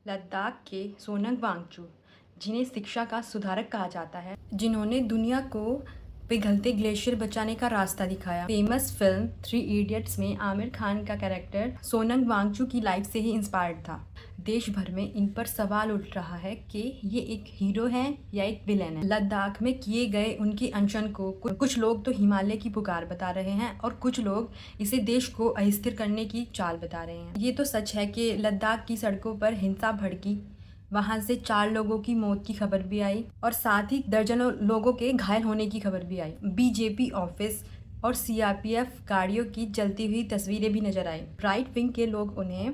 लद्दाख के सोनम वांगचुक, जिन्हें शिक्षा का सुधारक कहा जाता है, जिन्होंने दुनिया को पिघलते ग्लेशियर बचाने का रास्ता दिखाया। फेमस फिल्म 3 इडियट्स में आमिर खान का कैरेक्टर सोनम वांगचुक की लाइफ से ही इंस्पायर्ड था। देश भर में इन पर सवाल उठ रहा है कि ये एक हीरो है या एक विलेन है। लद्दाख में किए गए उनके अनशन को कुछ लोग तो हिमालय की पुकार बता रहे हैं और कुछ लोग इसे देश को अस्थिर करने की चाल बता रहे हैं। ये तो सच है कि लद्दाख की सड़कों पर हिंसा भड़की, वहां से 4 लोगों की मौत की खबर भी आई और साथ ही दर्जनों लोगों के घायल होने की खबर भी आई। बीजेपी ऑफिस और सीआरपीएफ गाड़ियों की जलती हुई तस्वीरें भी नजर आई। राइट विंग के लोग उन्हें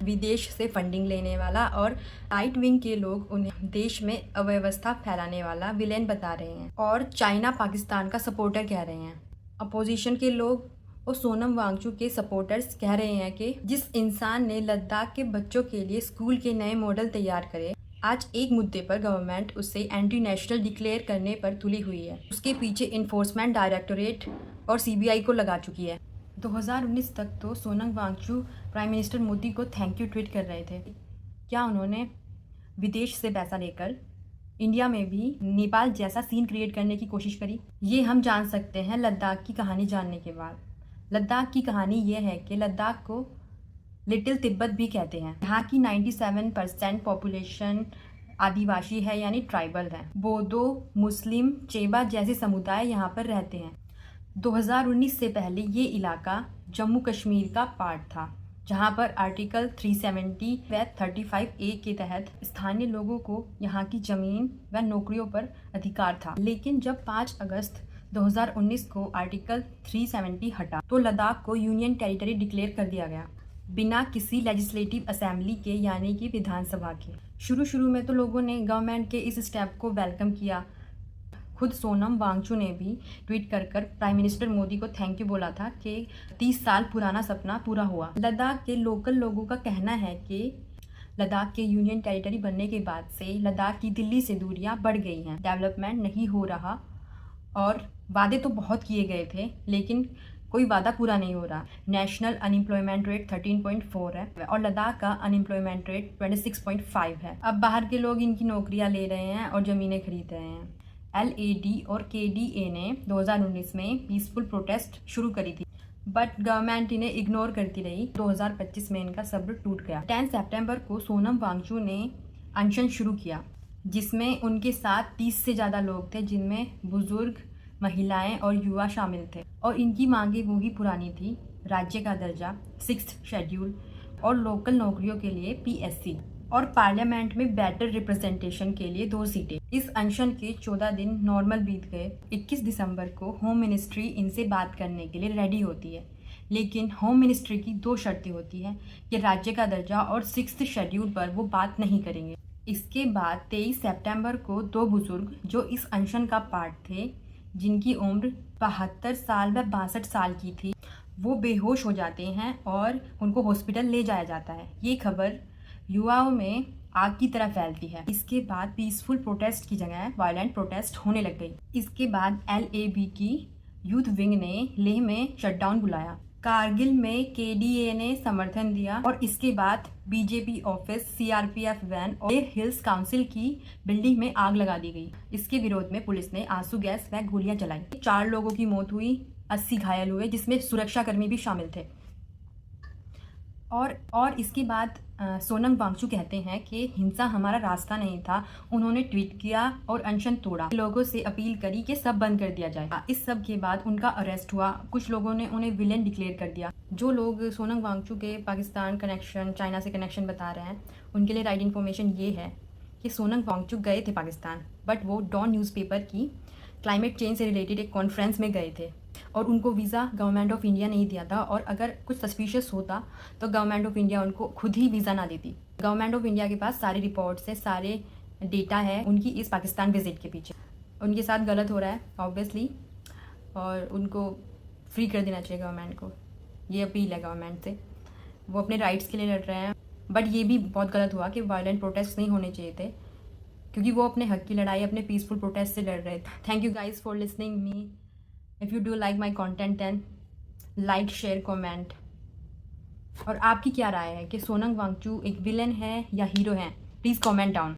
विदेश से फंडिंग लेने वाला और राइट विंग के लोग उन्हें देश में अव्यवस्था फैलाने वाला विलेन बता रहे हैं और चाइना पाकिस्तान का सपोर्टर कह रहे हैं। अपोजिशन के लोग और सोनम वांगचुक के सपोर्टर्स कह रहे हैं कि जिस इंसान ने लद्दाख के बच्चों के लिए स्कूल के नए मॉडल तैयार करे, आज एक मुद्दे पर गवर्नमेंट उसे एंटी नेशनल डिक्लेयर करने पर तुली हुई है। उसके पीछे इन्फोर्समेंट डायरेक्टोरेट और सीबीआई को लगा चुकी है। 2019 तक तो सोनम वांगचुक प्राइम मिनिस्टर मोदी को थैंक यू ट्वीट कर रहे थे। क्या उन्होंने विदेश से पैसा लेकर इंडिया में भी नेपाल जैसा सीन क्रिएट करने की कोशिश करी? ये हम जान सकते हैं लद्दाख की कहानी जानने के बाद। लद्दाख की कहानी ये है कि लद्दाख को लिटिल तिब्बत भी कहते हैं। यहाँ की 97% पॉपुलेशन आदिवासी है, यानी ट्राइबल है। बोडो, मुस्लिम, चेबा जैसे समुदाय यहाँ पर रहते हैं। 2019 से पहले ये इलाका जम्मू कश्मीर का पार्ट था, जहाँ पर आर्टिकल 370 व 35A के तहत स्थानीय लोगों को यहाँ की जमीन व नौकरियों पर अधिकार था। लेकिन जब 5 अगस्त 2019 को आर्टिकल 370 हटा तो लद्दाख को यूनियन टेरिटरी डिक्लेयर कर दिया गया, बिना किसी लेजिस्लेटिव असेंबली के, यानी कि विधानसभा के। शुरू में तो लोगों ने गवर्नमेंट के इस स्टेप को वेलकम किया। खुद सोनम वांगचुक ने भी ट्वीट कर प्राइम मिनिस्टर मोदी को थैंक यू बोला था कि 30 साल पुराना सपना पूरा हुआ। लद्दाख के लोकल लोगों का कहना है कि लद्दाख के यूनियन टेरिटरी बनने के बाद से लद्दाख की दिल्ली से दूरियां बढ़ गई हैं, डेवलपमेंट नहीं हो रहा और वादे तो बहुत किए गए थे लेकिन कोई वादा पूरा नहीं हो रहा। नेशनल अनएम्प्लॉयमेंट रेट 13.4 है और लद्दाख का अनएम्प्लॉयमेंट रेट 26.5 है। अब बाहर के लोग इनकी नौकरियां ले रहे हैं और ज़मीनें खरीद रहे हैं। LAD और KDA ने 2019 में पीसफुल प्रोटेस्ट शुरू करी थी, बट गवर्नमेंट इन्हें इग्नोर करती रही। 2025 में इनका सब्र टूट गया। 10 सितंबर को सोनम वांगचुक ने अनशन शुरू किया, जिसमें उनके साथ 30 से ज़्यादा लोग थे, जिनमें बुजुर्ग, महिलाएं और युवा शामिल थे। और इनकी मांगे वो ही पुरानी थी: राज्य का दर्जा, 6th शेड्यूल और लोकल नौकरियों के लिए PSC और पार्लियामेंट में बेटर रिप्रेजेंटेशन के लिए 2 सीटें। इस अनशन के 14 दिन नॉर्मल बीत गए। 21 दिसंबर को होम मिनिस्ट्री इनसे बात करने के लिए रेडी होती है, लेकिन होम मिनिस्ट्री की 2 शर्तें होती हैं कि राज्य का दर्जा और 6th शेड्यूल पर वो बात नहीं करेंगे। इसके बाद 23 सितंबर को 2 बुजुर्ग जो इस अनशन का पार्ट थे, जिनकी उम्र 72 साल व 62 साल की थी, वो बेहोश हो जाते हैं और उनको हॉस्पिटल ले जाया जाता है। ये खबर युवाओं में आग की तरह फैलती है। इसके बाद पीसफुल प्रोटेस्ट की जगह वायलेंट प्रोटेस्ट होने लग गई। इसके बाद LAB की यूथ विंग ने लेह में शटडाउन बुलाया। कारगिल में KDA ने समर्थन दिया और इसके बाद बीजेपी ऑफिस, CRPF वैन और हिल्स काउंसिल की बिल्डिंग में आग लगा दी गई। इसके विरोध में पुलिस ने आंसू गैस व गोलियां चलाई। 4 लोगों की मौत हुई, 80 घायल हुए, जिसमें सुरक्षाकर्मी भी शामिल थे। और इसके बाद सोनम वांगचुक कहते हैं कि हिंसा हमारा रास्ता नहीं था। उन्होंने ट्वीट किया और अनशन तोड़ा, लोगों से अपील करी कि सब बंद कर दिया जाए। इस सब के बाद उनका अरेस्ट हुआ। कुछ लोगों ने उन्हें विलेन डिक्लेयर कर दिया। जो लोग सोनम वांगचुक के पाकिस्तान कनेक्शन, चाइना से कनेक्शन बता रहे हैं, उनके लिए राइट इन्फॉर्मेशन ये है कि सोनम वांगचुक गए थे पाकिस्तान, बट वो डॉन न्यूज़पेपर की क्लाइमेट चेंज से रिलेटेड एक कॉन्फ्रेंस में गए थे और उनको वीज़ा गवर्नमेंट ऑफ इंडिया नहीं दिया था। और अगर कुछ सस्पिशियस होता तो गवर्नमेंट ऑफ इंडिया उनको खुद ही वीज़ा ना देती। गवर्नमेंट ऑफ इंडिया के पास सारे रिपोर्ट्स है, सारे डेटा है उनकी इस पाकिस्तान विजिट के पीछे। उनके साथ गलत हो रहा है ऑब्वियसली, और उनको फ्री कर देना चाहिए गवर्नमेंट को। ये अपील है गवर्नमेंट से। वो अपने राइट्स के लिए लड़ रहे हैं, बट ये भी बहुत गलत हुआ कि वायलेंट प्रोटेस्ट नहीं होने चाहिए थे, क्योंकि वो अपने हक की लड़ाई अपने पीसफुल प्रोटेस्ट से लड़ रहे थे। Thank you guys for listening me. If you do like my content, then like, share, comment. और आपकी क्या राय है कि सोनम वांगचू एक विलन है या हीरो हैं? Please comment down.